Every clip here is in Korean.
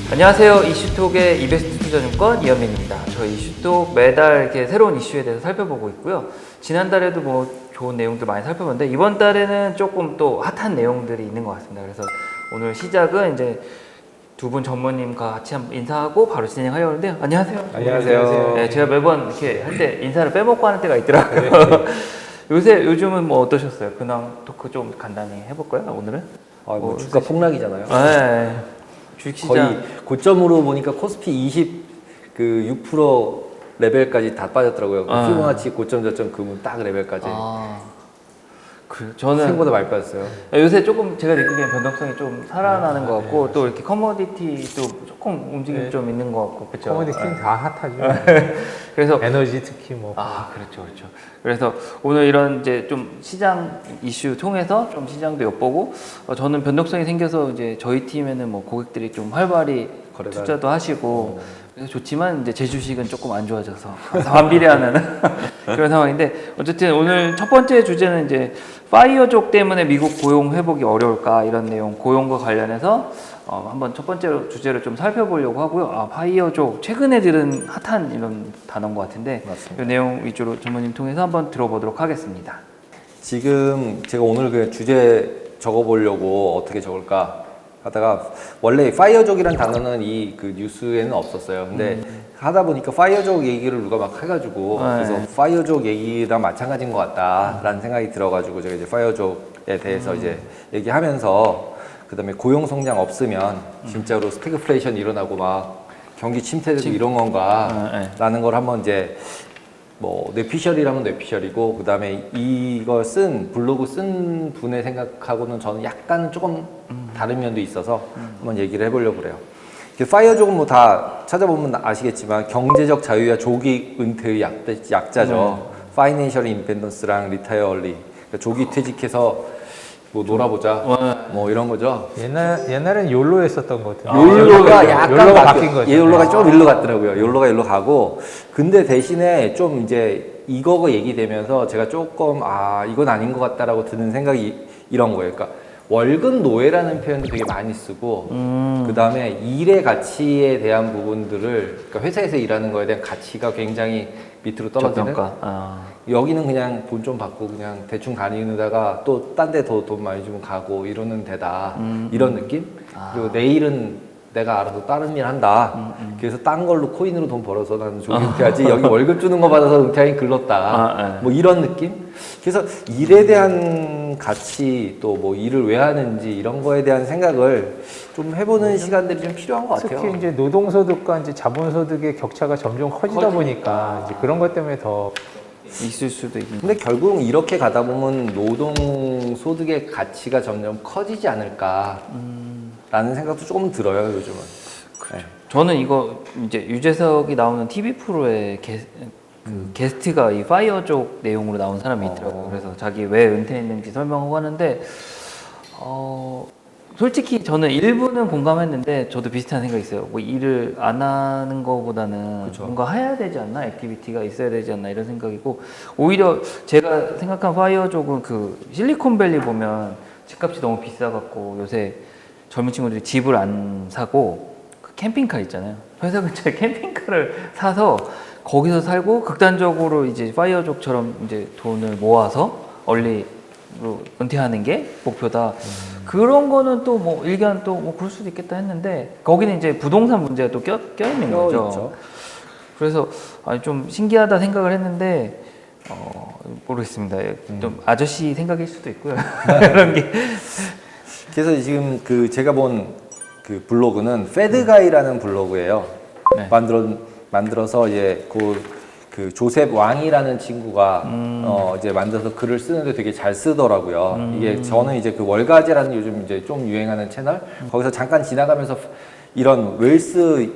안녕하세요. 이슈톡의 이베스트 투자증권 이현민입니다. 저희 이슈톡 매달 이렇게 새로운 이슈에 대해서 살펴보고 있고요. 지난달에도 뭐 좋은 내용들 많이 살펴봤는데 이번 달에는 조금 또 핫한 내용들이 있는 것 같습니다. 그래서 오늘 시작은 이제 두 분 전무님과 같이 한번 인사하고 바로 진행하려고 하는데요. 안녕하세요. 안녕하세요. 네, 제가 매번 이렇게 할 때 인사를 빼먹고 하는 때가 있더라고요. 요즘은 뭐 어떠셨어요? 근황 토크 좀 간단히 해볼까요? 오늘은? 뭐 주가 폭락이잖아요. 네. 주식시장 거의 고점으로 보니까 코스피 6% 레벨까지 다 빠졌더라고요. 피보나치 고점 저점 금은 딱 레벨까지. 저는 생각보다 많이 빠졌어요. 요새 조금 제가 느끼기엔 변동성이 좀 살아나는 것 같고 또 이렇게 커머디티도 조금 움직임이 좀 있는 것 같고 그렇죠. 커머디티는 다 핫하죠. 그래서 에너지 특히 뭐. 그렇죠. 그래서 오늘 이런 이제 좀 시장 이슈 통해서 좀 시장도 엿보고 저는 변동성이 생겨서 이제 저희 팀에는 뭐 고객들이 좀 활발히 투자도 하시고 그래서 좋지만 이제 제 주식은 조금 안 좋아져서 반비례하는 그런 상황인데 어쨌든 오늘 첫 번째 주제는 이제 파이어족 때문에 미국 고용 회복이 어려울까 이런 내용 고용과 관련해서 한번 첫 번째 주제를 좀 살펴보려고 하고요. 파이어족 최근에 들은 핫한 이런 단어인 것 같은데 맞습니다. 이 내용 위주로 전문님 통해서 한번 들어보도록 하겠습니다. 지금 제가 오늘 그 주제 적어보려고 어떻게 적을까 하다가 원래 파이어족이라는 단어는 이 그 뉴스에는 없었어요. 근데 하다 보니까 파이어족 얘기를 누가 막 해가지고 그래서 파이어족 얘기랑 마찬가지인 것 같다라는 생각이 들어가지고 제가 이제 파이어족에 대해서 이제 얘기하면서 그다음에 고용 성장 없으면 진짜로 스태그플레이션 일어나고 막 경기 침체되고 이런 건가라는 걸 한번 이제 뭐 뇌피셜이라면 뇌피셜이고 그다음에 이걸 블로그 쓴 분의 생각하고는 저는 약간 조금 다른 면도 있어서 한번 얘기를 해보려고 그래요. 파이어족은 뭐 다 찾아보면 아시겠지만 경제적 자유와 조기 은퇴의 약자죠. 파이낸셜 인펜던스랑 리타이어 얼리. 그러니까 조기 퇴직해서 뭐 놀아보자 뭐 이런 거죠. 옛날엔 욜로 했었던 것 같아요. 욜로가 약간 욜로가 바뀐 거죠. 욜로가 좀 일로 갔더라고요. 욜로가 일로 가고 근데 대신에 좀 이제 이거가 얘기되면서 제가 조금 이건 아닌 것 같다라고 드는 생각이 이런 거예요. 그러니까 월급 노예라는 표현도 되게 많이 쓰고 그 다음에 일의 가치에 대한 부분들을 그러니까 회사에서 일하는 거에 대한 가치가 굉장히 밑으로 떨어지는 여기는 그냥 돈 좀 받고 그냥 대충 다니다가 또 딴 데 더 돈 많이 주면 가고 이러는 데다 이런 느낌? 그리고 내일은 내가 알아서 다른 일 한다. 그래서 딴 걸로 코인으로 돈 벌어서 나는 조기 은퇴하지 여기 월급 주는 거 받아서 은퇴하긴 글렀다. 뭐 이런 느낌? 그래서 일에 대한 가치 또 뭐 일을 왜 하는지 이런 거에 대한 생각을 좀 해보는 시간들이 좀 필요한 것 같아요. 특히 이제 노동소득과 이제 자본소득의 격차가 점점 커지다 보니까 이제 그런 것 때문에 더 있을 수도 있는. 근데 결국 이렇게 가다 보면 노동소득의 가치가 점점 커지지 않을까라는 생각도 조금 들어요, 요즘은. 네. 저는 이거 이제 유재석이 나오는 TV 프로에 게스트가 이 파이어족 내용으로 나온 사람이 있더라고요. 그래서 자기 왜 은퇴했는지 설명하고 하는데 솔직히 저는 일부는 공감했는데 저도 비슷한 생각이 있어요. 뭐 일을 안 하는 거보다는 뭔가 해야 되지 않나? 액티비티가 있어야 되지 않나? 이런 생각이고 오히려 제가 생각한 파이어족은 그 실리콘밸리 보면 집값이 너무 비싸갖고 요새 젊은 친구들이 집을 안 사고 그 캠핑카 있잖아요. 회사 근처에 캠핑카를 사서 거기서 살고 극단적으로 이제 파이어족처럼 이제 돈을 모아서 얼리로 은퇴하는 게 목표다. 그런 거는 또 뭐 일견 또 뭐 그럴 수도 있겠다 했는데 거기는 이제 부동산 문제가 또 껴 있는 거죠. 있죠. 그래서 좀 신기하다 생각을 했는데 모르겠습니다. 좀 아저씨 생각일 수도 있고요. 그런 게. 그래서 지금 그 제가 본 그 블로그는 패드가이라는 블로그예요. 네. 만들어서 이제 그 조셉 왕이라는 친구가 이제 만들어서 글을 쓰는데 되게 잘 쓰더라고요. 이게 저는 이제 그 월가제라는 요즘 이제 좀 유행하는 채널 거기서 잠깐 지나가면서 이런 웰스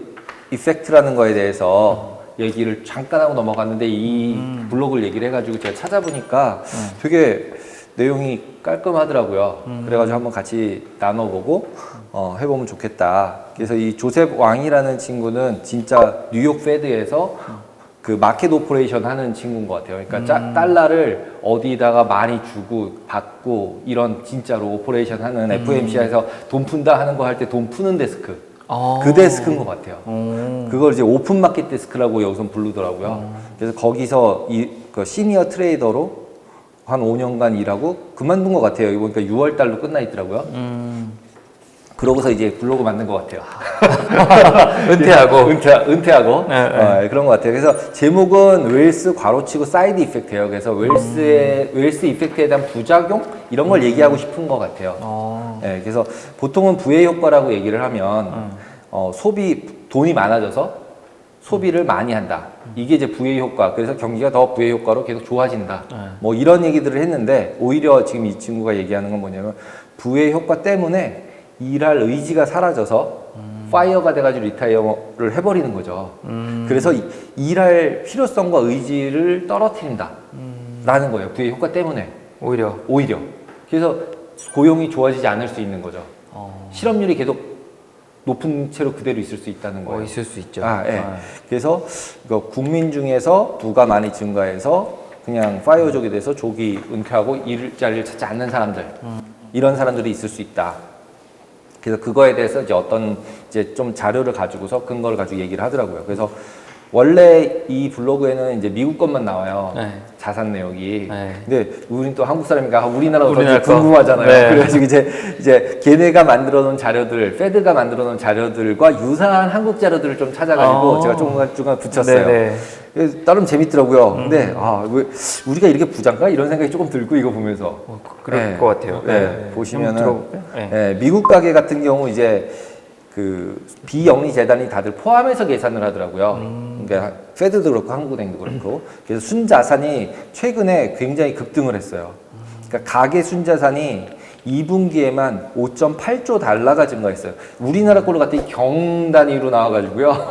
이펙트라는 거에 대해서 얘기를 잠깐 하고 넘어갔는데 이 블로그를 얘기를 해가지고 제가 찾아보니까 되게 내용이 깔끔하더라고요. 그래가지고 한번 같이 나눠보고 해보면 좋겠다. 그래서 이 조셉 왕이라는 친구는 진짜 뉴욕 페드에서 그 마켓 오퍼레이션 하는 친구인 것 같아요. 그러니까 달러를 어디다가 많이 주고 받고 이런 진짜로 오퍼레이션 하는 FMC에서 돈 푼다 하는 거 할 때 돈 푸는 데스크. 그 데스크인 것 같아요. 그걸 이제 오픈 마켓 데스크라고 여기서 부르더라고요. 그래서 거기서 그 시니어 트레이더로 한 5년간 일하고 그만둔 것 같아요. 이거 보니까 6월 달로 끝나 있더라고요. 그러고서 이제 블로그 만든 것 같아요. 은퇴하고 네. 그런 것 같아요. 그래서 제목은 웰스 괄호치고 사이드 이펙트예요. 그래서 웰스 이펙트에 대한 부작용 이런 걸 얘기하고 싶은 것 같아요. 네, 그래서 보통은 부의 효과라고 얘기를 하면 돈이 많아져서 소비를 많이 한다. 이게 이제 부의 효과. 그래서 경기가 더 부의 효과로 계속 좋아진다. 뭐 이런 얘기들을 했는데 오히려 지금 이 친구가 얘기하는 건 뭐냐면 부의 효과 때문에 일할 의지가 사라져서 파이어가 돼가지고 리타이어를 해버리는 거죠. 그래서 일할 필요성과 의지를 떨어뜨린다. 라는 거예요. 부의 효과 때문에. 오히려. 그래서 고용이 좋아지지 않을 수 있는 거죠. 실업률이 계속 높은 채로 그대로 있을 수 있다는 거예요. 있을 수 있죠. 예. 그래서 국민 중에서 부가 많이 증가해서 그냥 파이어족이 돼서 조기 은퇴하고 일자리를 찾지 않는 사람들. 이런 사람들이 있을 수 있다. 그래서 그거에 대해서 이제 이제 좀 자료를 가지고서 근거를 가지고 얘기를 하더라고요. 그래서 원래 이 블로그에는 이제 미국 것만 나와요. 네. 자산 내역이. 네. 근데 우린 또 한국 사람이니까 우리나라도 우리나라 더 궁금하잖아요. 네. 그래가지고 이제 걔네가 만들어 놓은 자료들, 페드가 만들어 놓은 자료들과 유사한 한국 자료들을 좀 찾아가지고 제가 중간 붙였어요. 네네. 그래서 나름 재밌더라고요. 근데 왜 우리가 이렇게 부자인가 이런 생각이 조금 들고 이거 보면서. 그럴 것 같아요. 보시면은 들어볼까요? 미국 가게 같은 경우 이제 그 비영리 재단이 다들 포함해서 계산을 하더라고요. 그러니까 페드도 그렇고 한국은행도 그렇고. 그래서 순자산이 최근에 굉장히 급등을 했어요. 그러니까 가계 순자산이 2분기에만 5.8조 달러가 증가했어요. 우리나라 걸로 갔더니 경 단위로 나와가지고요.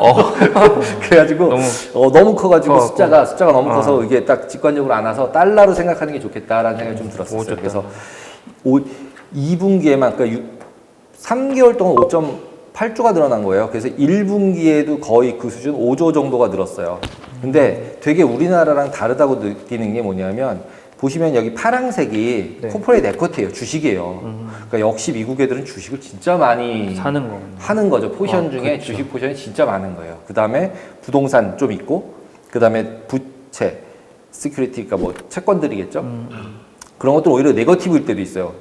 그래가지고 너무 커가지고 숫자가 너무 커서 이게 딱 직관적으로 안 와서 달러로 생각하는 게 좋겠다라는 생각이 좀 들었어요. 그래서 2분기에만 그러니까 3개월 동안 5.8조가 늘어난 거예요. 그래서 1분기에도 거의 그 수준 5조 정도가 늘었어요. 근데 되게 우리나라랑 다르다고 느끼는 게 뭐냐면 보시면 여기 파란색이 코퍼레이트 에쿼티예요. 주식이에요. 그러니까 역시 미국 애들은 주식을 진짜 많이 하는 거죠. 포지션 중에 그렇죠. 주식 포지션이 진짜 많은 거예요. 그 다음에 부동산 좀 있고, 그 다음에 부채, 시큐리티가 뭐 채권들이겠죠. 그런 것들 오히려 네거티브일 때도 있어요.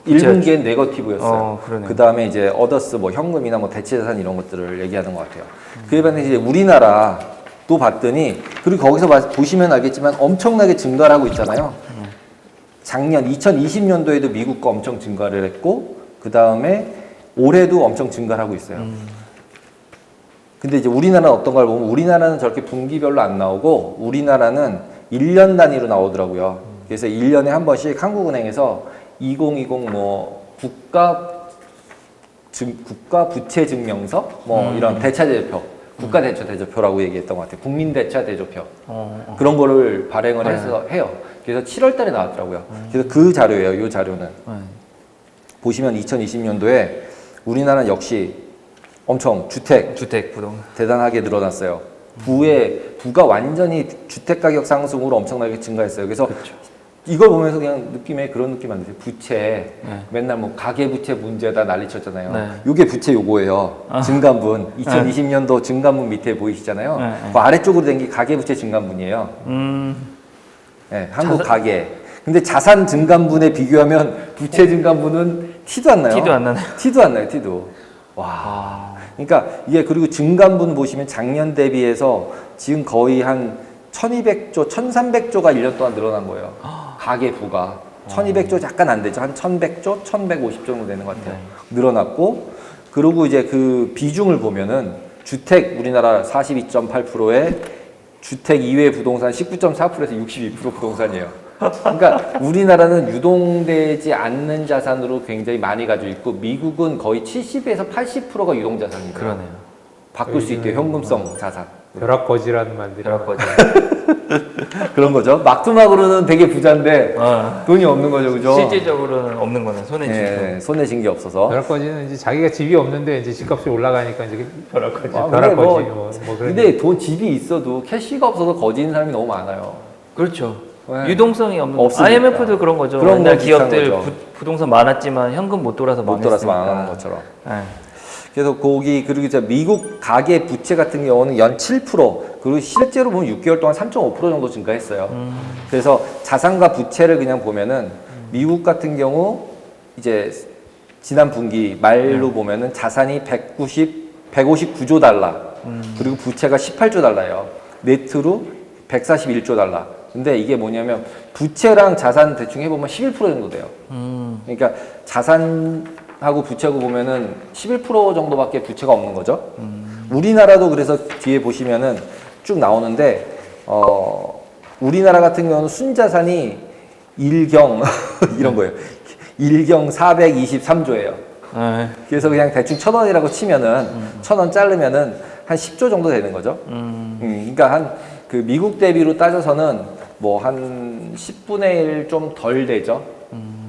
1분기엔 네거티브였어요. 그 다음에 이제 어더스 뭐 현금이나 뭐 대체자산 이런 것들을 얘기하는 것 같아요. 그에 반해 이제 우리나라 또 봤더니 그리고 거기서 보시면 알겠지만 엄청나게 증가를 하고 있잖아요. 작년 2020년도에도 미국 거 엄청 증가를 했고 그 다음에 올해도 엄청 증가를 하고 있어요. 근데 이제 우리나라는 어떤 걸 보면 우리나라는 저렇게 분기별로 안 나오고 우리나라는 1년 단위로 나오더라고요. 그래서 1년에 한 번씩 한국은행에서 2020 뭐 국가 부채 증명서 뭐 이런 대차대조표 국가대차대조표라고 얘기했던 것 같아요. 국민대차대조표. 그런 거를 발행을 해서 해요. 그래서 7월 달에 나왔더라고요. 그래서 그 자료예요. 이 자료는. 보시면 2020년도에 우리나라는 역시 엄청 주택 부동산 대단하게 늘어났어요. 부가 완전히 주택 가격 상승으로 엄청나게 증가했어요. 그래서 이걸 보면서 그냥 그런 느낌 안 드세요? 부채 맨날 뭐 가계부채 문제다 난리쳤잖아요. 요게 부채 요거예요. 증감분 2020년도 증감분 밑에 보이시잖아요. 그 아래쪽으로 된 게 가계부채 증감분이에요. 한국 가계. 근데 자산 증감분에 비교하면 부채 증감분은 티도 안 나요. 티도 안 나요. 와. 그러니까 이게 그리고 증감분 보시면 작년 대비해서 지금 거의 한 1200조, 1300조가 1년 동안 늘어난 거예요. 가계 부가. 1200조 약간 안 되죠. 한 1100조, 1150조 정도 되는 것 같아요. 늘어났고, 그리고 이제 그 비중을 보면은 주택 우리나라 42.8%에 주택 이외 부동산 19.4%에서 62% 부동산이에요. 그러니까 우리나라는 유동되지 않는 자산으로 굉장히 많이 가지고 있고 미국은 거의 70에서 80%가 유동자산입니다. 그러네요. 바꿀 수 있대요. 현금성 자산. 벼락거지라는 말들이 벼락거지. 그런 거죠. 막두막으로는 되게 부자인데 돈이 없는 거죠, 그죠? 실질적으로는 없는 거는 손에 쥐고. 예, 손에 쥔 게 없어서. 벼락거지는 이제 자기가 집이 없는데 이제 집값이 올라가니까 이제 벼락거지. 벼락거지 근데 뭐 그런. 근데 돈 집이 있어도 캐시가 없어서 거지인 사람이 너무 많아요. 그렇죠. 네. 유동성이 없는. 없으니까. IMF도 그런 거죠. 그런 옛날 거 비슷한 기업들 거죠. 부동산 많았지만 현금 못 돌아서 못 돌아서 망했으니까. 망하는 것처럼. 네. 그래서 거기 그리고 이제 미국 가계 부채 같은 경우는 연 7% 그리고 실제로 보면 6개월 동안 3.5% 정도 증가했어요. 그래서 자산과 부채를 그냥 보면은 미국 같은 경우 이제 지난 분기 말로 보면은 자산이 159조 달러 그리고 부채가 18조 달러예요. 네트로 141조 달러. 근데 이게 뭐냐면 부채랑 자산 대충 해보면 11% 정도 돼요. 그러니까 자산하고 부채하고 보면은 11% 정도밖에 부채가 없는 거죠. 우리나라도 그래서 뒤에 보시면은 쭉 나오는데 우리나라 같은 경우는 순자산이 일경 이런 거예요. 일경 423조예요. 네. 그래서 그냥 대충 1,000원이라고 치면은 1,000원 자르면은 한 10조 정도 되는 거죠. 그러니까 한 그 미국 대비로 따져서는 뭐 한 10분의 1 좀 덜 되죠.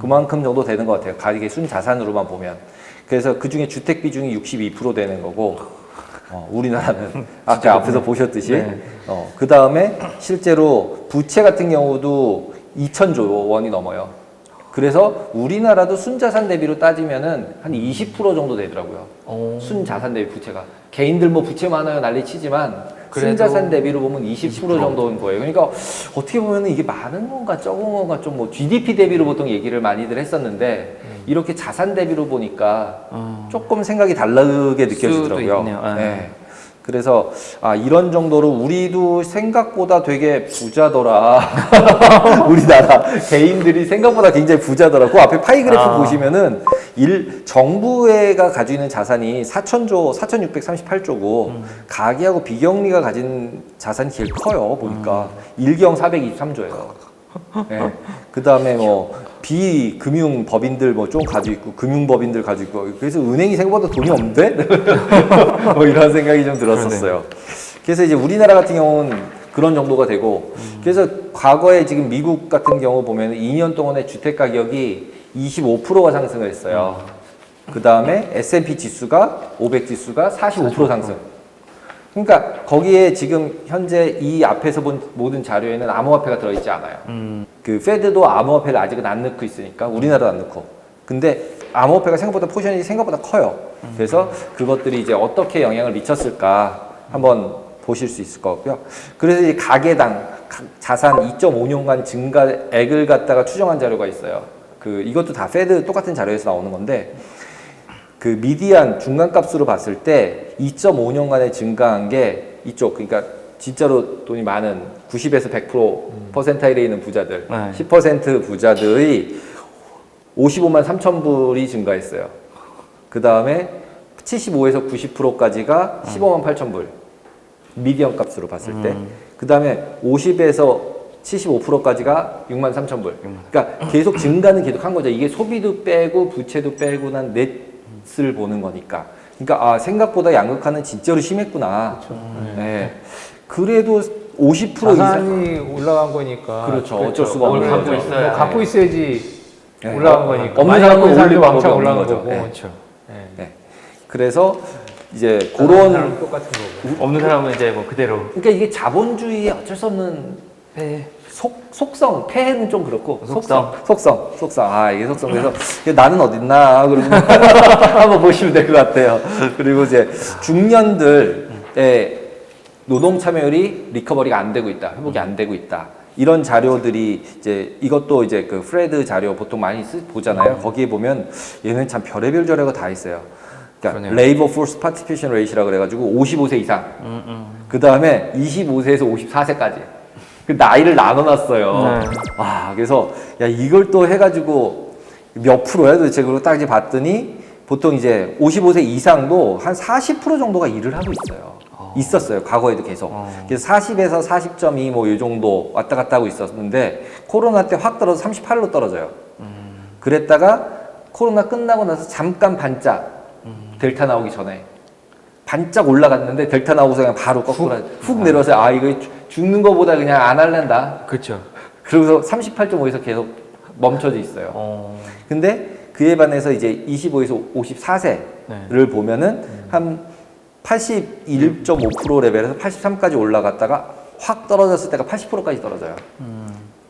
그만큼 정도 되는 것 같아요. 가계 순자산으로만 보면. 그래서 그 중에 주택 비중이 62% 되는 거고, 우리나라는 아까 앞에서 보셨듯이, 네. 그 다음에 실제로 부채 같은 경우도 2,000조 원이 넘어요. 그래서 우리나라도 순자산 대비로 따지면은 한 20% 정도 되더라고요. 순자산 대비 부채가. 개인들 뭐 부채 많아요 난리 치지만 그래도 순자산 대비로 보면 20% 정도인 거예요. 그러니까 어떻게 보면 이게 많은 건가 적은 건가 좀 뭐 GDP 대비로 보통 얘기를 많이들 했었는데 이렇게 자산 대비로 보니까 조금 생각이 다르게 느껴지더라고요. 수도 있네요. 네. 그래서 이런 정도로 우리도 생각보다 되게 부자더라. 우리나라 개인들이 생각보다 굉장히 부자더라. 그 앞에 파이 그래프 보시면은 정부가 가지고 있는 자산이 4,638조고 가계하고 비경리가 가진 자산이 제일 커요. 보니까 일경 423조예요. 네. 그 다음에 뭐 비금융법인들 뭐 좀 가지고 있고 금융법인들 가지고 있고 그래서 은행이 생각보다 돈이 없는데 뭐 이런 생각이 좀 들었었어요. 그래서 이제 우리나라 같은 경우는 그런 정도가 되고 그래서 과거에 지금 미국 같은 경우 보면 2년 동안의 주택 가격이 25%가 상승을 했어요. 그 다음에 S&P 지수가 500 지수가 45% 상승. 그러니까 거기에 지금 현재 이 앞에서 본 모든 자료에는 암호화폐가 들어있지 않아요. 그 페드도 암호화폐를 아직은 안 넣고 있으니까 우리나라도 안 넣고. 근데 암호화폐가 생각보다 포션이 생각보다 커요. 그래서 그것들이 이제 어떻게 영향을 미쳤을까 한번 보실 수 있을 것 같고요. 그래서 이 가계당 자산 2.5년간 증가액을 갖다가 추정한 자료가 있어요. 이것도 다 페드 똑같은 자료에서 나오는 건데 그 미디안 중간값으로 봤을 때 2.5년간에 증가한 게 이쪽 그러니까 진짜로 돈이 많은 90에서 100% 퍼센타일에 있는 부자들 10% 부자들이 55만 3천 불이 증가했어요. 그 다음에 75에서 90%까지가 15만 8천 불 미디안 값으로 봤을 때 그 다음에 50에서 75%까지가 6만 3천 불. 그러니까 계속 증가는 계속 한 거죠. 이게 소비도 빼고 부채도 빼고 난 넷을 보는 거니까. 그러니까 생각보다 양극화는 진짜로 심했구나. 그렇죠. 네. 그래도 50% 자산이 이상 올라간 거니까. 그렇죠. 어쩔 수가 뭘 없는 갖고 거죠. 있어야 뭐 갖고 있어야지 네. 올라간 거니까. 없는 사람은 많이 올릴 방법이 왕창 없는 올라간 거죠. 거고. 네. 그렇죠. 네. 그래서 이제 그런 그런 사람 똑같은 거고. 없는 사람은 이제 뭐 그대로. 그러니까 이게 자본주의의 어쩔 수 없는 속성, 폐해는 좀 그렇고 속성. 이게 속성. 그래서 나는 어딨나 그러고 한번 보시면 될 것 같아요. 그리고 이제 중년들의 노동 참여율이 리커버리가 안 되고 있다, 회복이 안 되고 있다. 이런 자료들이 이제 이것도 이제 그 프레드 자료 보통 많이 보잖아요. 거기에 보면 얘는 참 별의별 자료가 다 있어요. 그러니까 레이버 포스 파티시페이션 레이시라고 그래가지고 55세 이상. 그 다음에 25세에서 54세까지. 그 나이를 나눠놨어요. 그래서 야 이걸 또 해가지고 몇 프로야 도대체 그걸 딱 이제 봤더니 보통 이제 55세 이상도 한 40% 정도가 일을 하고 있어요. 있었어요. 과거에도 계속. 그래서 40에서 40.2 뭐 이 정도 왔다 갔다 하고 있었는데 코로나 때 확 떨어져 38로 떨어져요. 그랬다가 코로나 끝나고 나서 잠깐 반짝 델타 나오기 전에 반짝 올라갔는데 델타 나오고서 그냥 바로 거꾸로 훅 내려서 아 이거 죽는 거보다 그냥 안 할랜다. 그렇죠. 그러고서 38.5에서 계속 멈춰져 있어요. 근데 그에 반해서 이제 25에서 54세를 보면은 한 81.5% 레벨에서 83까지 올라갔다가 확 떨어졌을 때가 80%까지 떨어져요.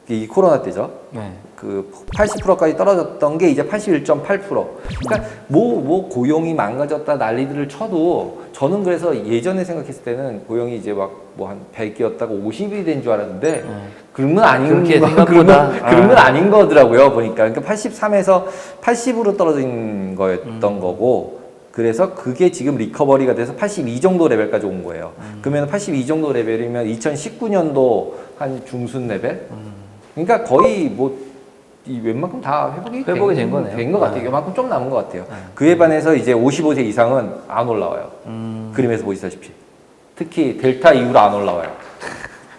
이 코로나 때죠. 네. 그 80%까지 떨어졌던 게 이제 81.8%. 그러니까 뭐 고용이 망가졌다 난리들을 쳐도 저는 그래서 예전에 생각했을 때는 고용이 이제 막 뭐 한 100이었다가 50이 된 줄 알았는데 그런 건 아닌 그렇게 거, 생각보다 그런 건 아닌 거더라고요 보니까. 그러니까 83에서 80으로 떨어진 거였던 거고. 그래서 그게 지금 리커버리가 돼서 82 정도 레벨까지 온 거예요. 그러면 82 정도 레벨이면 2019년도 한 중순 레벨? 그러니까 거의 뭐 이 웬만큼 다 회복이 된 거네요. 된 것 같아요. 이만큼 좀 남은 것 같아요. 그에 반해서 이제 55세 이상은 안 올라와요. 그림에서 보시다시피. 특히 델타 이후로 안 올라와요.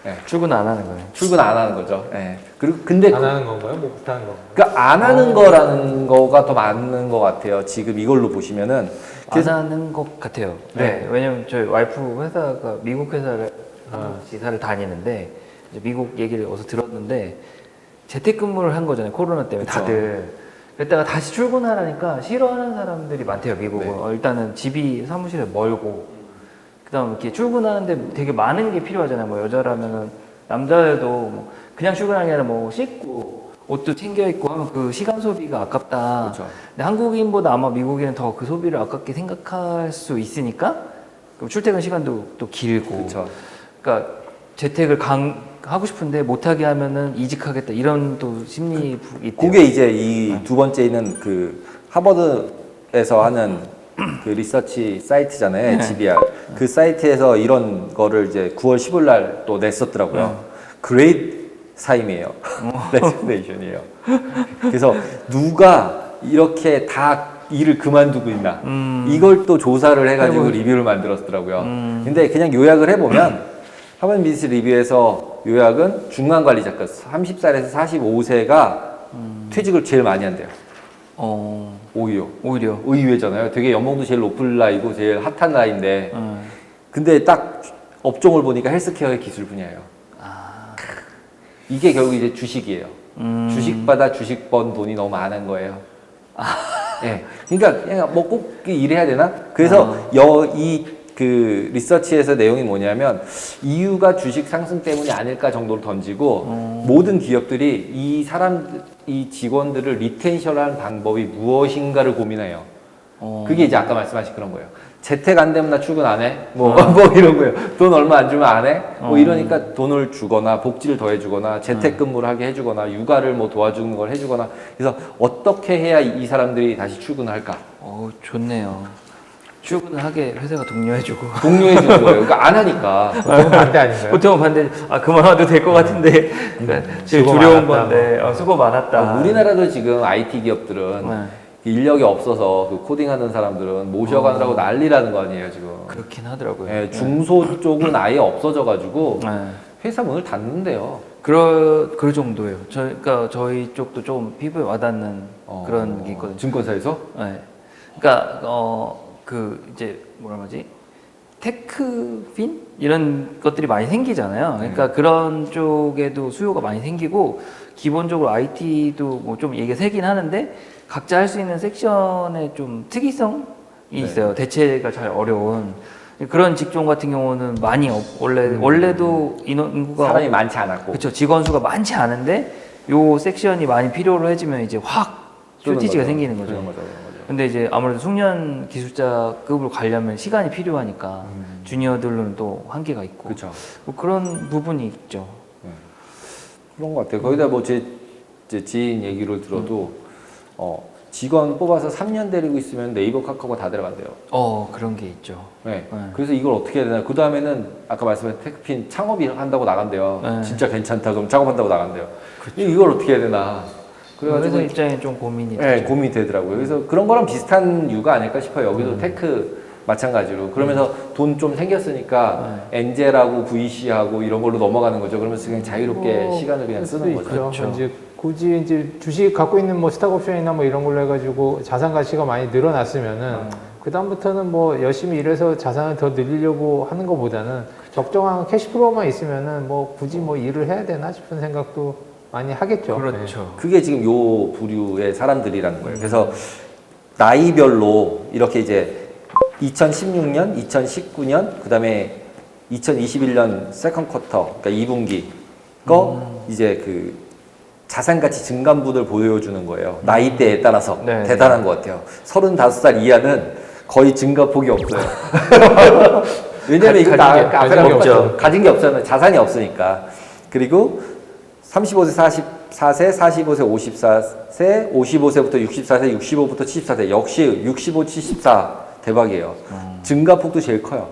네. 출근 안 하는 거예요. 출근 안 하는 거죠. 네. 그리고 근데 안 하는 건가요? 뭐 못하는 건가요? 그러니까 안 하는 거라는 거가 더 맞는 것 같아요. 지금 이걸로 보시면은 안 하는 것 같아요. 네. 네. 왜냐면 저희 와이프 회사가 미국 회사를 지사를 다니는데 이제 미국 얘기를 어디서 들었는데 재택근무를 한 거잖아요. 코로나 때문에 그쵸. 다들. 그랬다가 다시 출근하라니까 싫어하는 사람들이 많대요. 미국은. 네. 일단은 집이 사무실에 멀고 그다음 이렇게 출근하는데 되게 많은 게 필요하잖아요. 뭐 여자라면은 남자여도 뭐 그냥 출근하는 게 아니라 뭐 씻고 옷도 챙겨 입고 하면 그 시간 소비가 아깝다. 그렇죠. 근데 한국인보다 아마 미국인은 더 그 소비를 아깝게 생각할 수 있으니까 그럼 출퇴근 시간도 또 길고. 그렇죠. 그러니까 재택을 하고 싶은데 못하게 하면은 이직하겠다 이런 또 심리 있대요. 그게 이제 이 두 번째는 그 하버드에서 하는 그 리서치 사이트잖아요. GBR. 그 사이트에서 이런 거를 이제 9월 15일 날 또 냈었더라고요. 그레이트 사임이에요. 레지그네이션이에요. 그래서 누가 이렇게 다 일을 그만두고 있나. 이걸 또 조사를 해가지고 리뷰를 만들었더라고요. 근데 그냥 요약을 해보면 하버드 비즈니스 리뷰에서 요약은 중간관리자급 30살에서 45세가 퇴직을 제일 많이 한대요. 오히려. 의외잖아요. 되게 연봉도 제일 높은 나이고 제일 핫한 나이인데. 근데 딱 업종을 보니까 헬스케어의 기술 분야예요. 이게 결국 이제 주식이에요. 주식받아 주식 번 돈이 너무 많은 거예요. 예. 그러니까 그냥 뭐 꼭 일해야 되나? 그래서 그 리서치에서 내용이 뭐냐면 이유가 주식 상승 때문이 아닐까 정도로 던지고 모든 기업들이 이 직원들을 리텐션하는 방법이 무엇인가를 고민해요. 그게 이제 아까 말씀하신 그런 거예요. 재택 안 되면 나 출근 안 해? 뭐 이런 거예요. 돈 얼마 안 주면 안 해? 뭐 이러니까 돈을 주거나 복지를 더 해주거나 재택근무를 하게 해주거나 육아를 뭐 도와주는 걸 해주거나 그래서 어떻게 해야 이 사람들이 다시 출근을 할까? 좋네요. 출근을 하게 회사가 독려해주고. 독려해주는 거예요. 그러니까 안 하니까. 보통 반대 아닌가요? 보통은 반대. 그만와도 될 것 같은데. 제일 수고 두려운 많았다. 건데. 수고 많았다. 우리나라도 지금 IT 기업들은 인력이 없어서 그 코딩하는 사람들은 모셔가느라고 난리라는 거 아니에요 지금. 그렇긴 하더라고요. 예, 중소 쪽은 아예 없어져가지고 네. 회사 문을 닫는데요. 그 정도예요. 그러니까 저희 쪽도 좀 피부에 와닿는 그런 게 있거든요. 증권사에서? 네. 그러니까 이제 뭐라 하지? 테크핀 이런 것들이 많이 생기잖아요. 그러니까 그런 쪽에도 수요가 많이 생기고 기본적으로 IT도 뭐 좀 얘기가 세긴 하는데 각자 할 수 있는 섹션에 좀 특이성이 있어요. 대체가 잘 어려운 그런 직종 같은 경우는 많이 원래도 인구가 사람이 많지 않았고. 그렇죠. 직원 수가 많지 않은데 요 섹션이 많이 필요로 해지면 이제 확 쇼티지가 생기는 거죠. 그런 거죠. 근데 이제 아무래도 숙련 기술자급으로 가려면 시간이 필요하니까 주니어들로는 또 한계가 있고 그렇죠. 뭐 그런 부분이 있죠. 그런 것 같아요. 거기다 뭐 제 지인 얘기를 들어도 직원 뽑아서 3년 데리고 있으면 네이버 카카오가 다 들어간대요. 그런 게 있죠. 네. 그래서 이걸 어떻게 해야 되나. 그 다음에는 아까 말씀하신 테크핀 창업이 한다고 나간대요. 네. 진짜 괜찮다. 그럼 창업한다고 나간대요. 이걸 어떻게 해야 되나. 그래서 입장에 좀 고민이 네, 되죠. 고민이 되더라고요. 그래서 그런 거랑 비슷한 유가 아닐까 싶어요. 여기도 테크 마찬가지로. 그러면서 돈 좀 생겼으니까 엔젤하고 VC하고 이런 걸로 넘어가는 거죠. 그러면서 그냥 자유롭게 시간을 그냥 쓰는 거죠. 그렇죠. 이제 굳이 이제 주식 갖고 있는 뭐 스탁 옵션이나 뭐 이런 걸로 해가지고 자산 가치가 많이 늘어났으면은 그다음부터는 뭐 열심히 일해서 자산을 더 늘리려고 하는 것보다는 적정한 캐시플로우만 있으면은 뭐 굳이 뭐 일을 해야 되나 싶은 생각도 많이 하겠죠. 그렇죠. 그게 지금 요 부류의 사람들이라는 거예요. 그래서 나이별로 이렇게 이제 2016년, 2019년, 그 다음에 2021년 세컨 쿼터, 그러니까 2분기 거 이제 그 자산 가치 증감분을 보여주는 거예요. 나이대에 따라서 네. 대단한 것 같아요. 35살 이하는 거의 증가폭이 없어요. 왜냐면 이거 다 앞에랑 없죠. 가진 게 없잖아요. 자산이 없으니까. 그리고 35세 44세, 45세 54세, 55세부터 64세, 65부터 74세. 역시 65, 74 대박이에요. 증가폭도 제일 커요.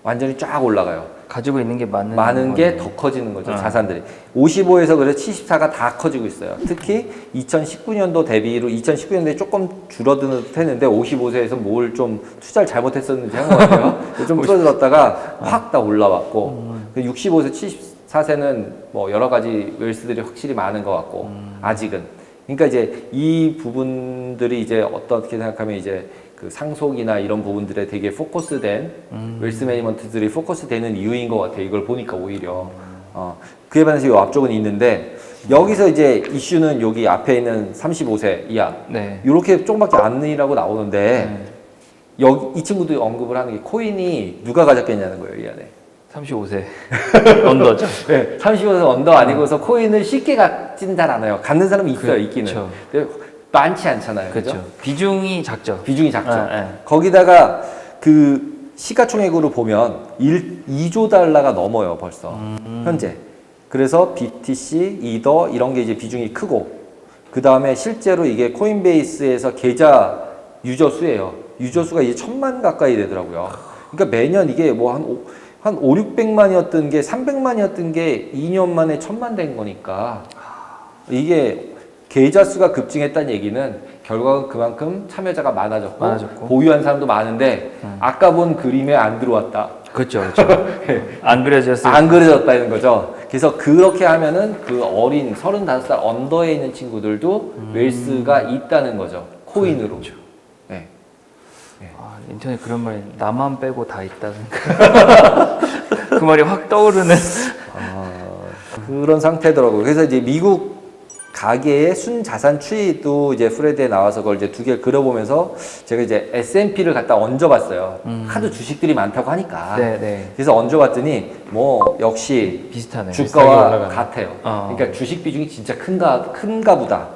완전히 쫙 올라가요. 가지고 있는 게 많은 게 더 커지는 거죠. 자산들이. 55에서 그래서 74가 다 커지고 있어요. 특히 2019년도 대비로 2019년도에 조금 줄어드는 듯 했는데 55세에서 뭘 좀 투자를 잘못했었는지 한 것 같아요. 좀 줄어들었다가 확 다 올라왔고 65세, 74세는 뭐 여러 가지 웰스들이 확실히 많은 것 같고 아직은. 그러니까 이제 이 부분들이 이제 어떻게 생각하면 이제 그 상속이나 이런 부분들에 되게 포커스된 웰스 매니지먼트들이 포커스되는 이유인 것 같아요. 이걸 보니까 오히려 그에 반해서 이 앞쪽은 있는데 여기서 이제 이슈는 여기 앞에 있는 35세 이하 네. 이렇게 조금밖에 안이라고 나오는데 여기 이 친구도 언급을 하는 게 코인이 누가 가졌겠냐는 거예요, 이 안에. 35세 언더죠. 네, 35세 언더 아니고서 코인을 쉽게 갖진 잘 않아요. 갖는 사람이 있어요, 있기는. 그렇죠. 근데 많지 않잖아요. 그죠? 그렇죠. 비중이 작죠. 비중이 작죠. 네. 거기다가 그 시가총액으로 보면 2조 달러가 넘어요, 벌써. 현재. 그래서 BTC, 이더 이런 게 이제 비중이 크고 그 다음에 실제로 이게 코인베이스에서 계좌 유저 수예요. 유저 수가 이제 1000만 가까이 되더라고요. 그러니까 매년 이게 뭐 한 5, 600만이었던 게 300만이었던 게 2년 만에 1000만 된 거니까 이게 계좌 수가 급증했다는 얘기는 결과는 그만큼 참여자가 많아졌고 보유한 사람도 많은데 아까 본 그림에 안 들어왔다. 그렇죠. 그렇죠. 안 그려졌어요. 안 그려졌다는 거죠. 그래서 그렇게 하면은 그 어린 35살 언더에 있는 친구들도 웰스가 있다는 거죠. 코인으로. 그렇죠. 네. 아, 인터넷 그런 말이 나만 빼고 다 있다는 그 말이 확 떠오르는. 그런 상태더라고요. 그래서 이제 미국 가계의 순자산 추이도 이제 프레드에 나와서 그걸 이제 두 개를 그려보면서 제가 이제 S&P를 갖다 얹어봤어요. 하도 주식들이 많다고 하니까. 네. 그래서 얹어봤더니 뭐 역시 비슷하네요. 주가와 같아요. 어. 그러니까 주식 비중이 진짜 큰가 보다.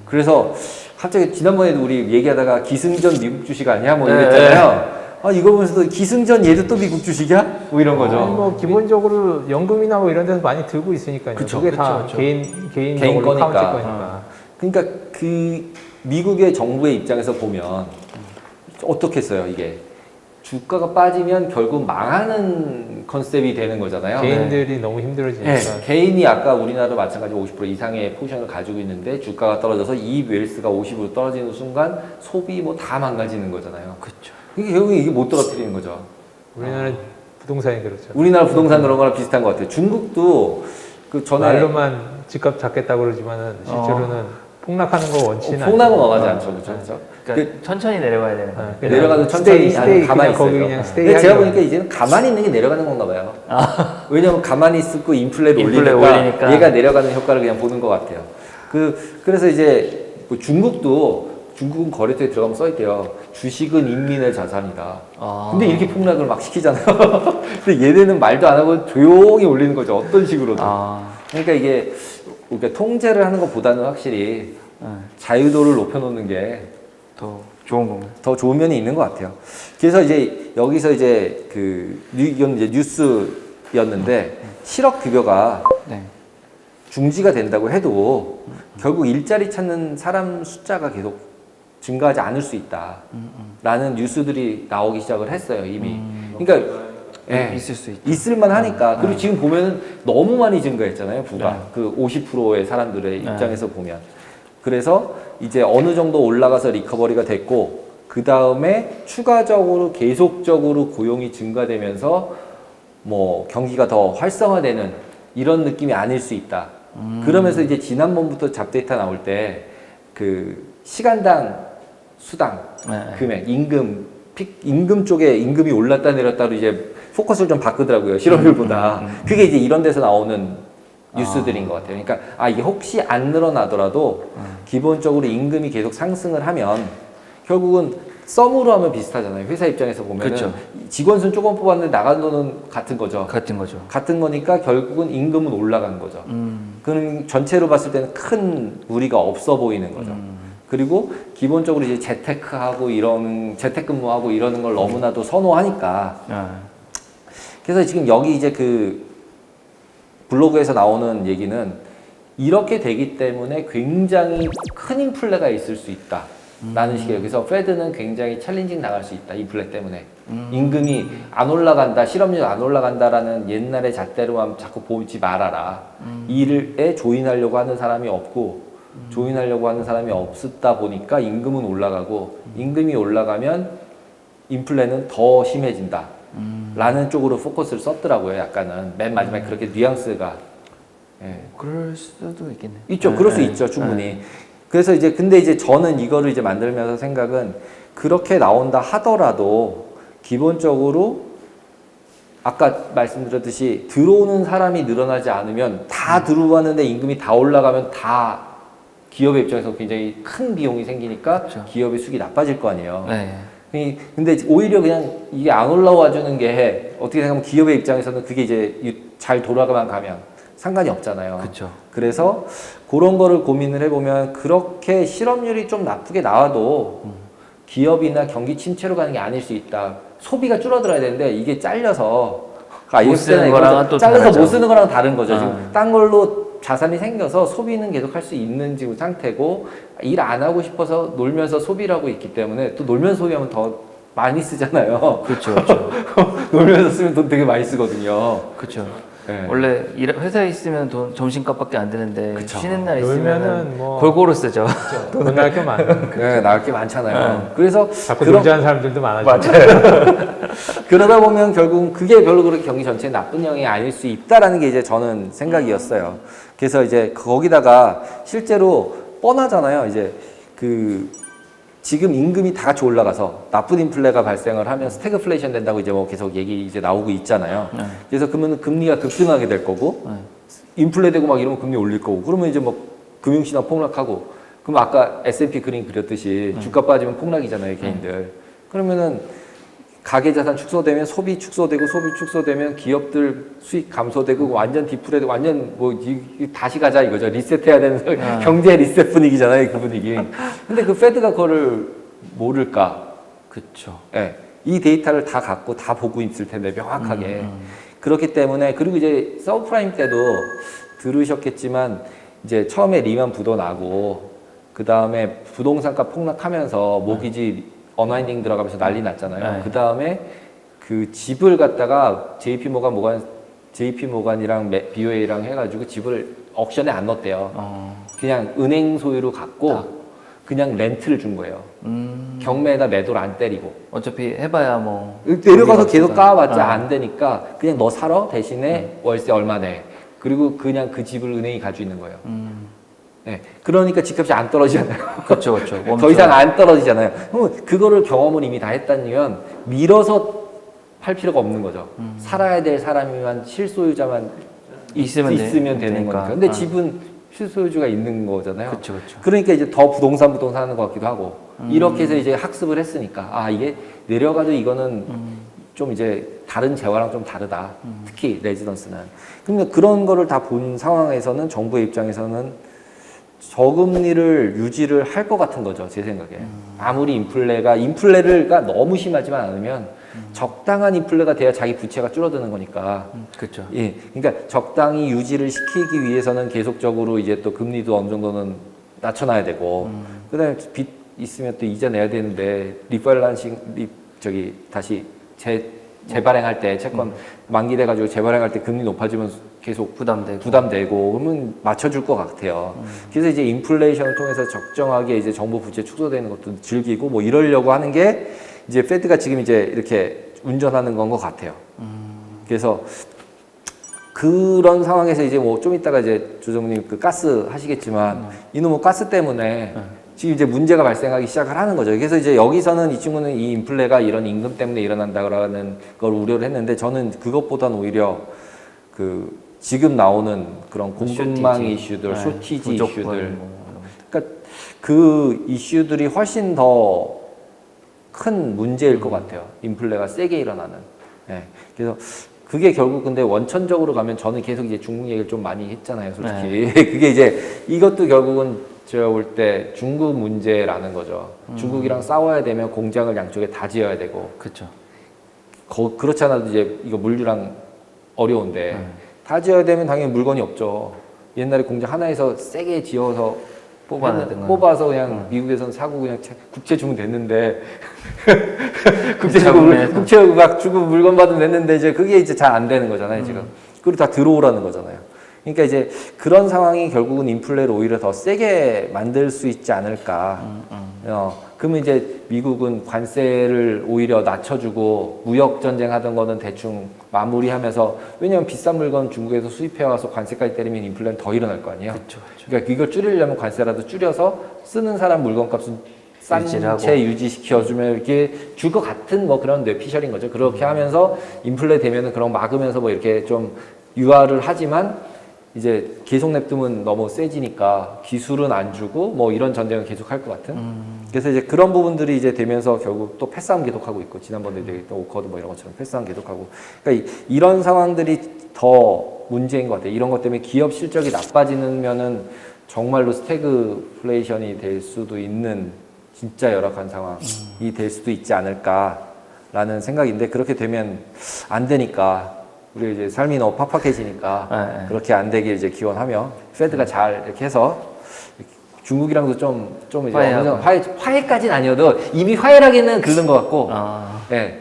그래서 갑자기 지난번에도 우리 얘기하다가 기승전 미국 주식 아니야? 뭐 이랬잖아요. 아, 이거 보면서도 기승전 얘도 또 미국 주식이야? 뭐 이런 거죠. 아니, 뭐 기본적으로 연금이나 뭐 이런 데서 많이 들고 있으니까요. 그쵸, 그게 다 그쵸. 개인 개인 거니까. 거니까. 그러니까 그 미국의 정부의 입장에서 보면 어떻게 써요, 이게? 주가가 빠지면 결국 망하는 컨셉이 되는 거잖아요. 개인들이 너무 힘들어지니까. 네, 개인이 아까 우리나라도 마찬가지 50% 이상의 포지션을 가지고 있는데 주가가 떨어져서 이 웰스가 50으로 떨어지는 순간 소비 뭐 다 망가지는 거잖아요. 그렇죠. 이게 결국에 이게 못 떨어뜨리는 거죠. 우리나라는 부동산이 그렇죠. 우리나라 부동산 그런 거랑 비슷한 것 같아요. 중국도 그 전에 말로만 집값 잡겠다고 그러지만은 실제로는 폭락하는 거 원치는 폭락은 원하지 않죠, 그렇죠? 그러니까 천천히 내려가야 되는 거예요. 내려가도 천천히 스테이 가만히 그냥 거기 있어요. 그냥 스테이 근데 제가 하기로. 보니까 이제는 가만히 있는 게 내려가는 건가 봐요. 왜냐면 가만히 있고 인플레를 인플레 올리니까, 올리니까. 얘가 내려가는 효과를 그냥 보는 것 같아요. 그래서 이제 뭐 중국은 거래소에 들어가면 써있대요. 주식은 인민의 자산이다. 근데 이렇게 폭락을 막 시키잖아요. 근데 얘네는 말도 안 하고 조용히 올리는 거죠. 어떤 식으로든. 그러니까 이게 그러니까 통제를 하는 것보다는 확실히 자유도를 높여놓는 게 더 좋은 건가요? 더 좋은 면이 있는 것 같아요. 그래서 이제 여기서 이제 이건 이제 뉴스였는데 실업 급여가 네. 중지가 된다고 해도 결국 일자리 찾는 사람 숫자가 계속 증가하지 않을 수 있다라는 뉴스들이 나오기 시작을 했어요, 이미. 그러니까 있을 수 있죠. 있을만 하니까. 그리고 지금 보면은 너무 많이 증가했잖아요, 부가. 그 50%의 사람들의 입장에서 보면. 그래서 이제 어느 정도 올라가서 리커버리가 됐고, 그 다음에 추가적으로 계속적으로 고용이 증가되면서 뭐 경기가 더 활성화되는 이런 느낌이 아닐 수 있다. 그러면서 이제 지난번부터 잡데이터 나올 때 그 시간당 수당, 네. 금액, 임금 쪽에 임금이 올랐다 내렸다로 이제 포커스를 좀 바꾸더라고요. 실업률보다. 그게 이제 이런 데서 나오는 뉴스들인 것 같아요. 그러니까 이게 혹시 안 늘어나더라도 기본적으로 임금이 계속 상승을 하면 결국은 썸으로 하면 비슷하잖아요. 회사 입장에서 보면은 그렇죠. 직원 수는 조금 뽑았는데 나간 돈은 같은 거죠. 같은 거죠. 같은 거니까 결국은 임금은 올라간 거죠. 그럼 전체로 봤을 때는 큰 무리가 없어 보이는 거죠. 그리고 기본적으로 이제 재택근무하고 이러는 걸 너무나도 선호하니까. 그래서 지금 여기 이제 그 블로그에서 나오는 얘기는 이렇게 되기 때문에 굉장히 큰 인플레가 있을 수 있다. 라는 식이에요. 그래서 페드는 굉장히 챌린징 나갈 수 있다. 인플레 때문에. 임금이 안 올라간다, 실업률 안 올라간다라는 옛날의 잣대로만 자꾸 보지 말아라. 일에 조인하려고 하는 사람이 없고, 조인하려고 하는 사람이 없었다 보니까 임금은 올라가고, 임금이 올라가면 인플레는 더 심해진다. 라는 쪽으로 포커스를 썼더라고요. 약간은. 맨 마지막에 그렇게 뉘앙스가. 예. 그럴 수도 있겠네. 있죠. 그럴 수 있죠. 충분히. 그래서 이제 근데 이제 저는 이거를 이제 만들면서 생각은 그렇게 나온다 하더라도 기본적으로 아까 말씀드렸듯이 들어오는 사람이 늘어나지 않으면 다 들어왔는데 임금이 다 올라가면 다 기업의 입장에서 굉장히 큰 비용이 생기니까 그렇죠. 기업의 수익이 나빠질 거 아니에요. 네. 근데 오히려 그냥 이게 안 올라와 주는 게 어떻게 생각하면 기업의 입장에서는 그게 이제 잘 돌아가만 가면 상관이 없잖아요. 그렇죠. 그래서 그런 거를 고민을 해보면 그렇게 실업률이 좀 나쁘게 나와도 기업이나 경기 침체로 가는 게 아닐 수 있다. 소비가 줄어들어야 되는데 이게 잘려서 못 쓰는 거랑은 또 잘려서 다르죠. 못 쓰는 거랑 다른 거죠. 지금 딴 걸로 자산이 생겨서 소비는 계속 할 수 있는 지금 상태고 일 안 하고 싶어서 놀면서 소비를 하고 있기 때문에 또 놀면서 소비하면 더 많이 쓰잖아요. 그렇죠. 그렇죠. 놀면서 쓰면 돈 되게 많이 쓰거든요. 그렇죠. 네. 원래 회사에 있으면 돈 점심값밖에 안 드는데 그쵸. 쉬는 날 놀면은 있으면 뭐 골고루 쓰죠. 돈 날 게 많아. 네, 나을 게 많잖아요. 그래서 자꾸 놀지 않는 사람들도 많아져. 그러다 보면 결국은 그게 별로 그렇게 경기 전체에 나쁜 영향이 아닐 수 있다라는 게 이제 저는 생각이었어요. 그래서 이제 거기다가 실제로 뻔하잖아요. 이제 그 지금 임금이 다 같이 올라가서 나쁜 인플레가 발생을 하면 스태그플레이션 된다고 이제 뭐 계속 얘기 이제 나오고 있잖아요. 그래서 그러면 금리가 급등하게 될 거고 인플레 되고 막 이러면 금리 올릴 거고 그러면 이제 뭐 금융시장 폭락하고 그럼 아까 S&P 그림 그렸듯이 주가 빠지면 폭락이잖아요, 개인들. 그러면은 가계자산 축소되면 소비 축소되고 소비 축소되면 기업들 수익 감소되고 완전 디프레되고 완전 뭐 다시 가자 이거죠. 리셋해야 되는 경제 리셋 분위기잖아요, 그 분위기. 근데 그 페드가 그거를 모를까? 그렇죠. 예. 이 데이터를 다 갖고 다 보고 있을 텐데 명확하게. 그렇기 때문에 그리고 이제 서브프라임 때도 들으셨겠지만 이제 처음에 리만 부도 나고 그 다음에 부동산가 폭락하면서 모기지 언와인딩 들어가면서 난리 났잖아요. 그 다음에 그 집을 갖다가 JP 모간이랑 BOA랑 해가지고 집을 옥션에 안 넣었대요. 그냥 은행 소유로 갖고 그냥 렌트를 준 거예요. 경매에다 매도를 안 때리고. 어차피 해봐야 뭐 내려가서 계속 까봤자 안 되니까 그냥 너 살아 대신에 월세 얼마 내. 그리고 그냥 그 집을 은행이 가지고 있는 거예요. 네, 그러니까 집값이 안 떨어지잖아요. 그렇죠, 그렇죠. 더 이상 안 떨어지잖아요. 그럼 그거를 경험을 이미 다 했다면 밀어서 팔 필요가 없는 거죠. 살아야 될 사람이만 실소유자만 있으면 되는 되니까. 거니까. 근데 집은 실소유주가 있는 거잖아요. 그렇죠, 그렇죠. 그러니까 이제 더 부동산 하는 것 같기도 하고 이렇게 해서 이제 학습을 했으니까 이게 내려가도 이거는 좀 이제 다른 재화랑 좀 다르다. 특히 레지던스는. 그러니까 그런 거를 다 본 상황에서는 정부의 입장에서는 저금리를 유지를 할 것 같은 거죠, 제 생각에. 아무리 인플레가 너무 심하지만 않으면 적당한 인플레가 돼야 자기 부채가 줄어드는 거니까. 그렇죠. 예, 그러니까 적당히 유지를 시키기 위해서는 계속적으로 이제 또 금리도 어느 정도는 낮춰놔야 되고, 그다음에 빚 있으면 또 이자 내야 되는데 다시 재발행할 때 채권 만기돼가지고 재발행할 때 금리 높아지면 계속 부담되고 그러면 맞춰줄 것 같아요. 그래서 이제 인플레이션을 통해서 적정하게 이제 정부 부채 축소되는 것도 즐기고 뭐 이러려고 하는 게 이제 페드가 지금 이제 이렇게 운전하는 건 것 같아요. 그래서 그런 상황에서 이제 뭐 좀 이따가 이제 조정님 그 가스 하시겠지만 이놈의 가스 때문에 지금 이제 문제가 발생하기 시작을 하는 거죠. 그래서 이제 여기서는 이 친구는 이 인플레가 이런 임금 때문에 일어난다라는 걸 우려를 했는데 저는 그것보다는 오히려 그 지금 나오는 그런 공급망 이슈들, 쇼티지 이슈들, 그러니까 그 이슈들이 훨씬 더 큰 문제일 것 같아요. 인플레가 세게 일어나는. 네. 그래서 그게 결국 근데 원천적으로 가면 저는 계속 이제 중국 얘기를 좀 많이 했잖아요, 솔직히. 그게 이제 이것도 결국은 제가 볼 때 중국 문제라는 거죠. 중국이랑 싸워야 되면 공장을 양쪽에 다 지어야 되고. 그렇죠. 그렇지 않아도 이제 이거 물류랑 어려운데 다 지어야 되면 당연히 물건이 없죠. 옛날에 공장 하나에서 세게 지어서 뽑아서 그냥 미국에서는 사고 그냥 국채 주면 됐는데 국채 막 주고 물건 받으면 됐는데 이제 그게 이제 잘 안 되는 거잖아요 지금. 그리고 다 들어오라는 거잖아요. 그러니까 이제 그런 상황이 결국은 인플레를 오히려 더 세게 만들 수 있지 않을까. 그러면 이제 미국은 관세를 오히려 낮춰주고 무역 전쟁 하던 거는 대충 마무리하면서, 왜냐면 비싼 물건 중국에서 수입해와서 관세까지 때리면 인플레는 더 일어날 거 아니에요. 그쵸. 그러니까 이걸 줄이려면 관세라도 줄여서 쓰는 사람 물건값은 싼 채 유지시켜주면 이렇게 줄 것 같은 뭐 그런 뇌피셜인 거죠. 그렇게 하면서 인플레 되면은 그런 막으면서 뭐 이렇게 좀 유화를 하지만 이제 계속 냅두면 너무 세지니까 기술은 안 주고 뭐 이런 전쟁을 계속 할 것 같은. 그래서 이제 그런 부분들이 이제 되면서 결국 또 패싸움 계속하고 있고, 지난번에 또 오커드 뭐 이런 것처럼 패싸움 계속하고. 그러니까 이런 상황들이 더 문제인 것 같아요. 이런 것 때문에 기업 실적이 나빠지면은 정말로 스태그플레이션이 될 수도 있는 진짜 열악한 상황이 될 수도 있지 않을까라는 생각인데, 그렇게 되면 안 되니까 우리 이제 삶이 너무 팍팍해지니까 그렇게 안 되길 이제 기원하며 페드가 잘 이렇게 해서 중국이랑도 좀 이제 화해까지는 아니어도 이미 화해라기는 그런 것 같고, 예.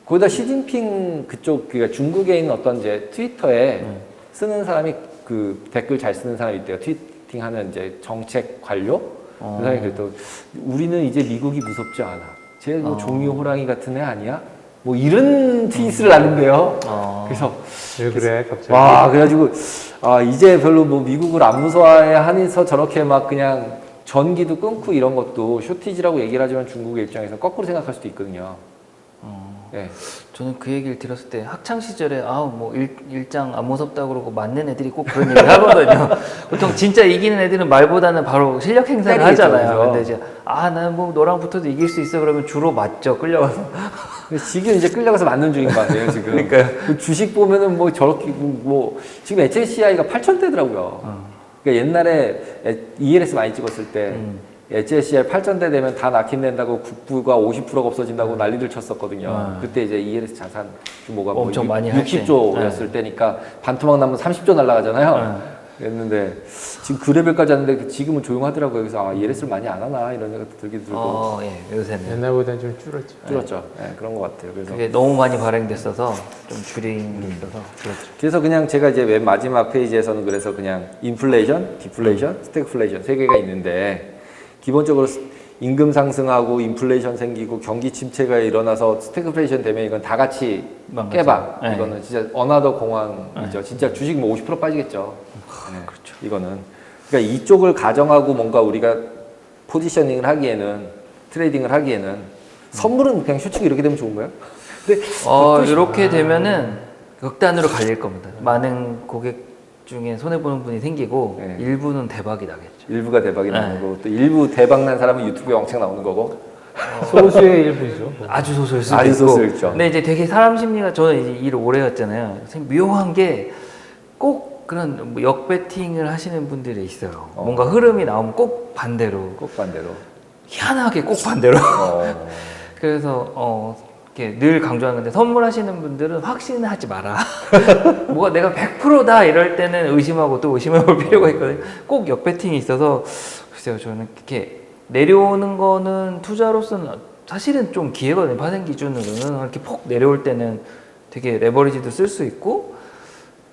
거기다 시진핑 그쪽, 그러니까 중국에 있는 어떤 이제 트위터에 쓰는 사람이 그 댓글 잘 쓰는 사람이 있대요. 트위팅하는 이제 정책 관료. 그 사람이 그랬더 우리는 이제 미국이 무섭지 않아. 쟤 뭐 종이 호랑이 같은 애 아니야? 뭐 이런 트윗을 나는데요. 그래서 왜 그래 갑자기? 와, 그래가지고 이제 별로 뭐 미국을 안 무서워해 하면서 저렇게 막 그냥 전기도 끊고 이런 것도 쇼티지라고 얘기를 하지만 중국의 입장에서 거꾸로 생각할 수도 있거든요. 네. 저는 그 얘기를 들었을 때 학창 시절에 뭐 일장 안 무섭다 그러고 맞는 애들이 꼭 그런 얘기를 하거든요. 보통 진짜 이기는 애들은 말보다는 바로 실력 행사를 때리겠죠, 하잖아요. 그죠? 근데 이제 나는 뭐 너랑 붙어도 이길 수 있어 그러면 주로 맞죠, 끌려가서. 지금 이제 끌려가서 맞는 중인 것 같아요 지금. 그러니까요. 그 주식 보면은 뭐 저렇게 뭐 지금 HSCI가 8,000대더라고요. 그러니까 옛날에 ELS 많이 찍었을 때. HSCI 8,000대 되면 다 낙힌된다고 국부가 50%가 없어진다고 난리들 쳤었거든요. 그때 이제 ELS 자산 규모가 엄청 뭐 많이 60조였을 때니까 반토막 나면 30조 날아가잖아요. 그랬는데 지금 그 레벨까지 왔는데 지금은 조용하더라고요. 그래서 ELS를 많이 안 하나 이런 생각도 들기도 들고. 예, 요새는. 옛날보다는 좀 줄었죠. 줄었죠. 네, 그런 것 같아요. 그래서 그게 너무 많이 발행됐어서 좀 줄인 게 있어서 그렇죠. 그래서 그냥 제가 이제 맨 마지막 페이지에서는 그래서 그냥 인플레이션, 디플레이션, 스태그플레이션 세 개가 있는데, 기본적으로 임금 상승하고 인플레이션 생기고 경기 침체가 일어나서 스태그플레이션 되면 이건 다 같이 깨박. 네. 이거는 진짜 어나더 공황이죠. 진짜 주식 뭐 50% 빠지겠죠. 네. 그렇죠. 이거는. 그러니까 이쪽을 가정하고 뭔가 우리가 포지셔닝을 하기에는, 트레이딩을 하기에는 선물은 그냥 솔직히 이렇게 되면 좋은 거예요? 근데 이렇게 되면은 극단으로 갈릴 겁니다. 많은 고객 중에 손해보는 분이 생기고 일부는 대박이 나겠죠. 일부가 대박이 나는 거고 또 일부 대박 난 사람은 유튜브에 왕창 나오는 거고. 소수의 일부죠. 아주 소수일 수도 아주 있고. 소수일죠. 근데 이제 되게 사람 심리가, 저는 이제 일을 오래 했잖아요. 묘한 게 꼭 그런 뭐 역배팅을 하시는 분들이 있어요. 뭔가 흐름이 나오면 꼭 반대로. 꼭 반대로. 희한하게 꼭 반대로. 그래서 이렇게 늘 강조하는 건데, 선물하시는 분들은 확신을 하지 마라. 뭐가 내가 100%다 이럴 때는 의심하고 또 의심해 볼 필요가 있거든요. 꼭 역배팅이 있어서, 글쎄요, 저는 이렇게 내려오는 거는 투자로서는 사실은 좀 기회거든요. 파생 기준으로는. 이렇게 폭 내려올 때는 되게 레버리지도 쓸 수 있고,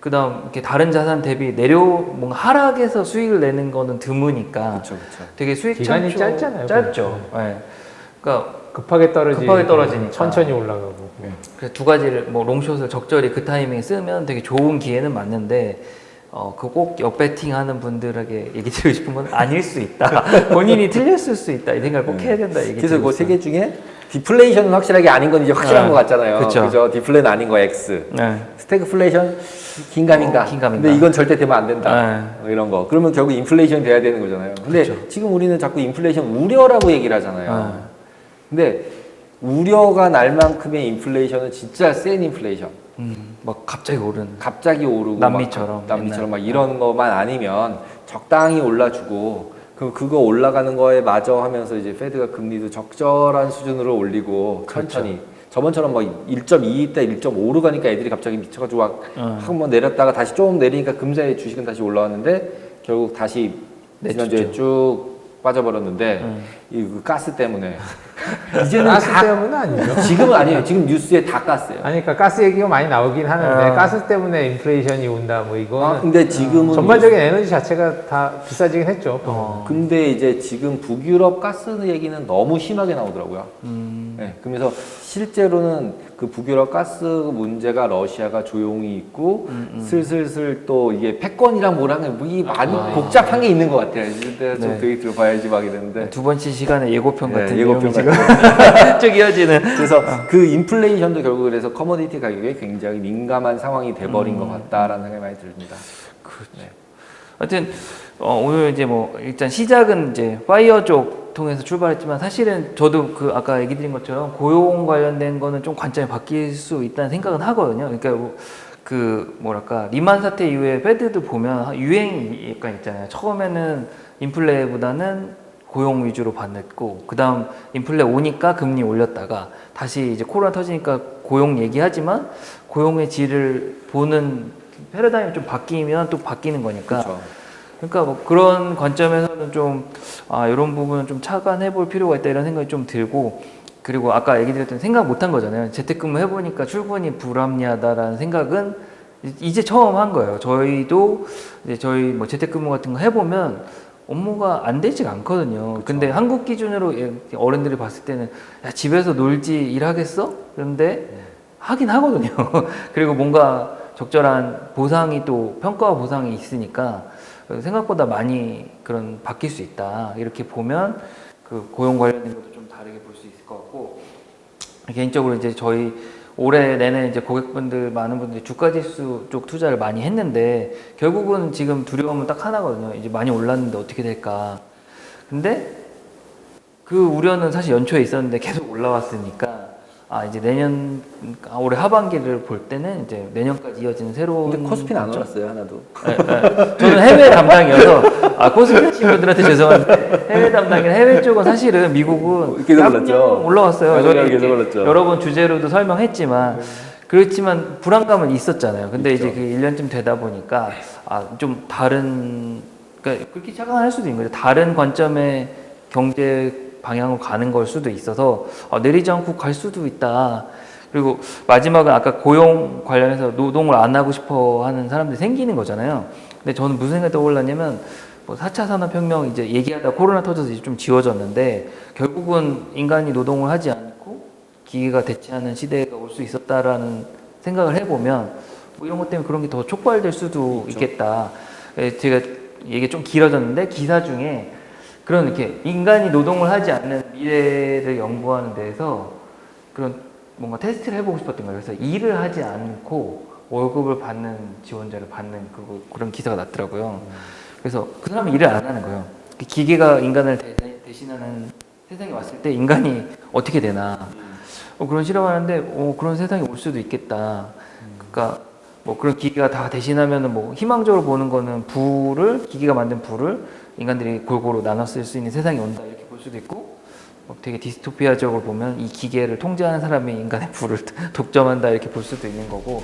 그 다음 이렇게 다른 자산 대비 뭔가 하락해서 수익을 내는 거는 드무니까. 그쵸. 되게 수익 기간이 창출 짧잖아요. 짧죠. 네. 그러니까 급하게 떨어지니까 천천히 올라가고. 그래서 두 가지를, 뭐 롱숏을 적절히 그 타이밍에 쓰면 되게 좋은 기회는 맞는데, 그 꼭 역배팅 하는 분들에게 얘기 드리고 싶은 건 아닐 수 있다. 본인이 틀렸을 수 있다. 이 생각을 꼭 해야 된다. 얘기 그래서 드리고 그 세 개 중에 디플레이션은 확실하게 아닌 건 이제 확실한 네. 것 같잖아요. 그쵸. 그죠? 디플레는 아닌 거 X. 네. 스태그플레이션 긴가민가. 긴가민가. 근데 이건 절대 되면 안 된다. 네. 이런 거. 그러면 결국 인플레이션 돼야 되는 거잖아요. 근데 지금 우리는 자꾸 인플레이션 우려라고 얘기를 하잖아요. 네. 근데 우려가 날 만큼의 인플레이션은 진짜 센 인플레이션. 막 갑자기 오른. 갑자기 오르고 남미처럼, 남미처럼 막 옛날. 이런 것만 아니면 적당히 올라주고 그거 올라가는 거에 마저 하면서 이제 페드가 금리도 적절한 수준으로 올리고 천천히 저번처럼 막 1.2 때 1.5로 가니까 애들이 갑자기 미쳐가지고 막 한번 내렸다가 다시 조금 내리니까 금세 주식은 다시 올라왔는데 결국 다시 지난주에 쭉 빠져버렸는데 이 가스 때문에 이제는 가스 때문은 아니죠. 지금은 아니에요. 지금 뉴스에 다 가스예요. 아니, 그러니까 가스 얘기가 많이 나오긴 하는데 가스 때문에 인플레이션이 온다 뭐 이거는 근데 지금은 전반적인 에너지 자체가 다 비싸지긴 했죠. 근데 이제 지금 북유럽 가스 얘기는 너무 심하게 나오더라고요. 네, 그러면서 실제로는 그 북유럽 가스 문제가 러시아가 조용히 있고 슬슬슬 또 이게 패권이랑 뭐랑 이 많이 복잡한 게 있는 것 같아요. 이때 좀 네. 되게 들어봐야지 막 이랬는데 두 번째 시간에 예고편 같은 예고편 내용이 지금 같은. 쭉 이어지는. 그래서 그 인플레이션도 결국 그래서 커머디티 가격에 굉장히 민감한 상황이 돼버린 것 같다라는 생각이 많이 듭니다. 네. 하여튼 오늘 이제 뭐 일단 시작은 이제 파이어 쪽 통해서 출발했지만 사실은 저도 그 아까 얘기 드린 것처럼 고용 관련된 거는 좀 관점이 바뀔 수 있다는 생각은 하거든요. 그러니까 그 뭐랄까 리만 사태 이후에 패드도 보면 유행이 약간 있잖아요. 처음에는 인플레보다는 고용 위주로 봤고 그다음 인플레 오니까 금리 올렸다가 다시 이제 코로나 터지니까 고용 얘기하지만 고용의 질을 보는 패러다임이 좀 바뀌면 또 바뀌는 거니까. 그렇죠. 그러니까 뭐 그런 관점에서는 좀 이런 부분은 좀 차관해 볼 필요가 있다 이런 생각이 좀 들고 그리고 아까 얘기 드렸던 생각 못한 거잖아요. 재택근무 해보니까 출근이 불합리하다라는 생각은 이제 처음 한 거예요. 저희도 이제 저희 뭐 재택근무 같은 거 해보면 업무가 안 되지가 않거든요. 그쵸. 근데 한국 기준으로 어른들이 봤을 때는 야, 집에서 놀지 일하겠어? 그런데 하긴 하거든요. 그리고 뭔가 적절한 보상이 또 평가와 보상이 있으니까 생각보다 많이 그런 바뀔 수 있다. 이렇게 보면 그 고용 관련된 것도 좀 다르게 볼 수 있을 것 같고 개인적으로 이제 저희 올해 내내 이제 고객분들 많은 분들이 주가지수 쪽 투자를 많이 했는데 결국은 지금 두려움은 딱 하나거든요. 이제 많이 올랐는데 어떻게 될까. 근데 그 우려는 사실 연초에 있었는데 계속 올라왔으니까 이제 내년 올해 하반기를 볼 때는 이제 내년까지 이어지는 새로운. 근데 코스피는 안 올랐어요 하나도. 네, 네. 저는 해외 담당이어서 코스피 하신 분들한테 죄송한데 해외 담당이라 해외 쪽은 사실은 미국은 계속 올랐죠. 올라왔어요. 저희 계속 올랐죠. 여러 번 주제로도 설명했지만 그렇지만 불안감은 있었잖아요. 근데 이제 그 1년쯤 되다 보니까 좀 다른 그러니까 그렇게 착각할 수도 있는 거죠. 다른 관점의 경제 방향으로 가는 걸 수도 있어서 내리지 않고 갈 수도 있다. 그리고 마지막은 아까 고용 관련해서 노동을 안 하고 싶어 하는 사람들이 생기는 거잖아요. 근데 저는 무슨 생각이 떠올랐냐면 뭐 4차 산업혁명 이제 얘기하다 코로나 터져서 이제 좀 지워졌는데 결국은 인간이 노동을 하지 않고 기계가 대체하는 시대가 올 수 있었다라는 생각을 해보면 뭐 이런 것 때문에 그런 게 더 촉발될 수도 있겠다. 제가 얘기 좀 길어졌는데 기사 중에 그런 이렇게 인간이 노동을 하지 않는 미래를 연구하는 데에서 그런 뭔가 테스트를 해보고 싶었던 거예요. 그래서 일을 하지 않고 월급을 받는 지원자를 받는 그런 기사가 났더라고요. 그래서 그 사람은 일을 안 하는 거예요. 기계가 인간을 대신하는 세상이 왔을 때 인간이 어떻게 되나 그런 실험하는데 그런 세상이 올 수도 있겠다. 그러니까 뭐 그런 기계가 다 대신하면은 뭐 희망적으로 보는 거는 기계가 만든 부를 인간들이 골고루 나눠 쓸 수 있는 세상이 온다 이렇게 볼 수도 있고 되게 디스토피아적으로 보면 이 기계를 통제하는 사람이 인간의 부를 독점한다 이렇게 볼 수도 있는 거고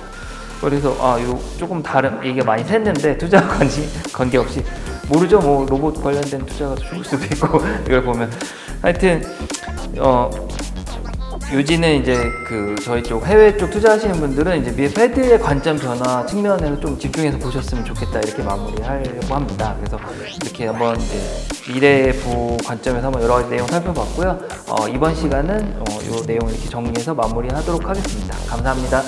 그래서 요 조금 다른 얘기가 많이 샜는데 투자와 관계없이 모르죠. 뭐 로봇 관련된 투자가 좋을 수도 있고 이걸 보면 하여튼 요지는 이제 그 저희 쪽 해외 쪽 투자하시는 분들은 이제 패드의 관점 변화 측면에서 좀 집중해서 보셨으면 좋겠다 이렇게 마무리하려고 합니다. 그래서 이렇게 한번 이제 미래의 부 관점에서 한번 여러 가지 내용 살펴봤고요. 이번 시간은 이 내용 이렇게 정리해서 마무리하도록 하겠습니다. 감사합니다.